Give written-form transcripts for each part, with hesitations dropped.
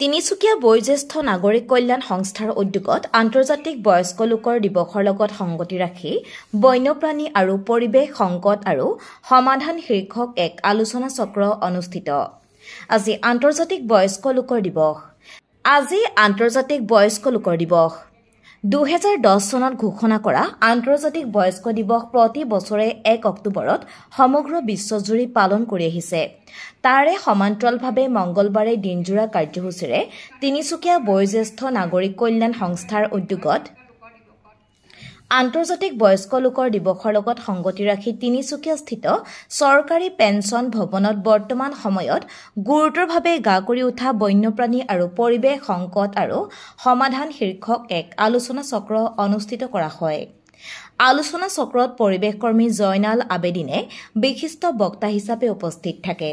তিনিচুকীয়া বয়োজ্যেষ্ঠ নাগৰিক কল্যাণ সংস্থাৰ উদ্যোগত আন্তৰ্জাতিক বয়স্ক লোকৰ দিৱসৰ লগত সংগতি ৰাখি বন্যপ্ৰাণী আৰু পৰিৱেশ সংকট আৰু সমাধান শীৰ্ষক এক আলোচনা চক্ৰ অনুষ্ঠিত। আজি আন্তৰ্জাতিক বয়স্ক লোকৰ দিৱস। 2010 চনত ঘোষণা কৰা আন্তৰ্জাতিক বয়স্ক দিৱস প্ৰতি বছৰে 1 অক্টোবৰত সমগ্ৰ বিশ্বজুৰি পালন কৰি আহিছে। তাৰে সমান্তৰালভাৱে মঙ্গলবাৰে দিনজোৰা কাৰ্যসূচীৰে তিনিচুকীয়া বয়োজ্যেষ্ঠ নাগৰিক কল্যাণ সংস্থাৰ উদ্যোগত আন্তৰ্জাতিক বয়স্ক লোকৰ দিৱসৰ লগত সংগতি ৰাখি তিনিচুকীয়াস্থিত চৰকাৰী পেঞ্চন ভৱনত বৰ্তমান সময়ত গুৰুতৰভাৱে গা কৰি উঠা বন্যপ্ৰাণী আৰু পৰিৱেশ সংকট আৰু সমাধান শীৰ্ষক এক আলোচনা চক্ৰ অনুষ্ঠিত কৰা হয়। আলোচনা চক্ৰত পৰিৱেশ কৰ্মী জয়নাল আবেদিনে বিশিষ্ট বক্তা হিচাপে উপস্থিত থাকে।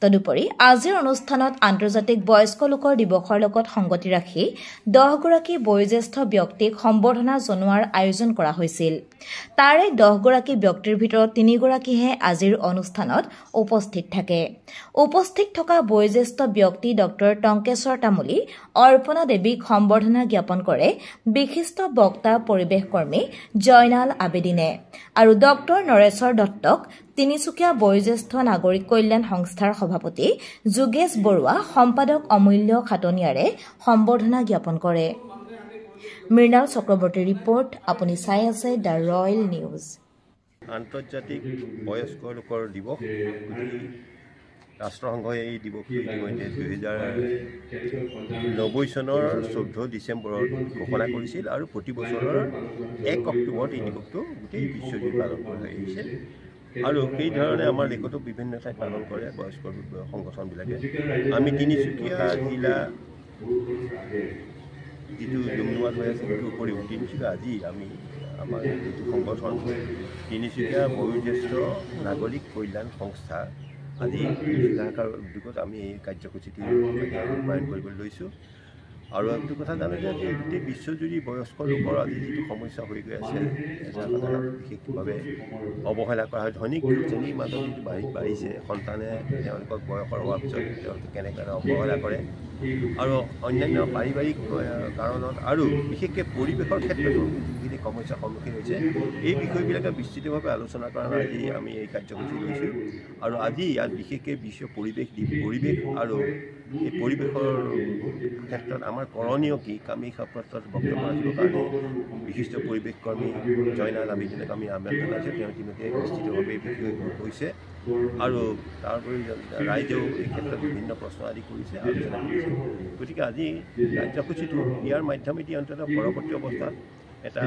তদুপৰি আজিৰ অনুষ্ঠানত আন্তৰ্জাতিক বয়স্ক লোকৰ দিৱসৰ লগত সংগতি ৰাখি 10 গৰাকী বয়োজ্যেষ্ঠ ব্যক্তিক সম্বৰ্ধনা জনোৱাৰ আয়োজন কৰা হৈছিল। তাৰে 10 গৰাকী ব্যক্তিৰ ভিতৰত 3 গৰাকীহে আজিৰ অনুষ্ঠানত উপস্থিত থাকে। উপস্থিত থকা বয়োজ্যেষ্ঠ ব্যক্তি ডক্টৰ টংকেশ্বৰ তামুলী, অৰ্পণা দেৱীক সম্বৰ্ধনা জ্ঞাপন কৰে বিশিষ্ট বক্তা পৰিৱেশ কৰ্মী জয়নাল আবেদিনে আৰু ডক্টৰ নৰেশ্বৰ দত্তক তিনিচুকীয়া বয়োজ্যেষ্ঠ নাগৰিক কল্যাণ সংস্থাৰ সভাপতি যোগেশ বৰুৱা, সম্পাদক অমূল্য খাটনিয়াৰে সম্বৰ্ধনা জ্ঞাপন কৰে। মৃণাল চক্ৰৱৰ্তীৰ ৰিপৰ্ট। আপুনি চাই আছে দ্য ৰয়েল নিউজ। আন্তৰ্জাতিক বয়স্ক লোকৰ দিৱস ৰাষ্ট্ৰসংঘই এই দিৱসটো ইতিমধ্যে 2090 চনৰ 14 ডিচেম্বৰত ঘোষণা কৰিছিল আৰু প্ৰতি বছৰৰ 1 অক্টোবৰত এই দিৱসটো গোটেই বিশ্বজুৰি পালন কৰা আহিছে। আৰু সেইধৰণে আমাৰ দেশতো বিভিন্ন ঠাইত পালন কৰে বয়স্ক সংগঠনবিলাকে। আমি তিনিচুকীয়া জিলা যিটো ডুমডুমাত হৈ আছে সেইটোৰ উপৰিও তিনিচুকীয়া আজি আমি আমাৰ যিটো সংগঠন তিনিচুকীয়া বয়োজ্যেষ্ঠ নাগৰিক কল্যাণ সংস্থা আজি জিলাকাৰ উদ্যোগত আমি এই কাৰ্যসূচীটো ৰূপায়ণ কৰিবলৈ লৈছোঁ। আৰু এইটো কথা জানো যে গোটেই বিশ্বজুৰি বয়স্ক লোকৰ আজি যিটো সমস্যা হৈ গৈ আছে, এটা কথা বিশেষভাৱে অৱহেলা কৰা হয়। ধনিক শ্ৰেণীৰ মাজত যিটো বাঢ়িছে, সন্তানে তেওঁলোকক বয়সৰ হোৱাৰ পিছত তেওঁলোকে কেনেকৈ অৱহেলা কৰে আৰু অন্যান্য পাৰিবাৰিক কাৰণত আৰু বিশেষকৈ পৰিৱেশৰ ক্ষেত্ৰতো যিখিনি সমস্যাৰ সন্মুখীন হৈছে, এই বিষয়বিলাকে বিস্তৃতভাৱে আলোচনা কৰাৰ আজি আমি এই কাৰ্যসূচী লৈছোঁ। আৰু আজি ইয়াত বিশেষকৈ বিশ্ব পৰিৱেশ আৰু এই পৰিৱেশৰ ক্ষেত্ৰত আমাৰ কৰণীয় কি, আমি ক্ষেত্ৰত বক্তব্য ৰাখিবৰ কাৰণে বিশিষ্ট পৰিৱেশ কৰ্মী জয়নাল আবেদিনক আমি আমন্ত্ৰণ জনাইছোঁ। তেওঁ ইতিমধ্যে বিস্তৃতভাৱে এই বিষয়ে কৈছে আৰু তাৰোপৰি ৰাইজেও এই ক্ষেত্ৰত বিভিন্ন প্ৰশ্ন আদি কৰিছে, আলোচনা কৰিছে। গতিকে আজি কাৰ্যসূচীটো ইয়াৰ মাধ্যমেদি অন্ততঃ পৰৱৰ্তী অৱস্থাত এটা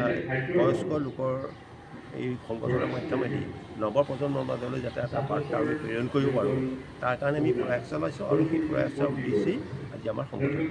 বয়স্ক লোকৰ এই সংগঠনৰ মাধ্যমেদি নৱপ্ৰজন্মৰ মাজলৈ যাতে এটা বাৰ্তা আমি প্ৰেৰণ কৰিব পাৰোঁ, তাৰ কাৰণে আমি প্ৰয়াস চলাইছোঁ আৰু সেই প্ৰয়াসৰ উদ্দেশ্যেই আজি আমাৰ সংগঠন।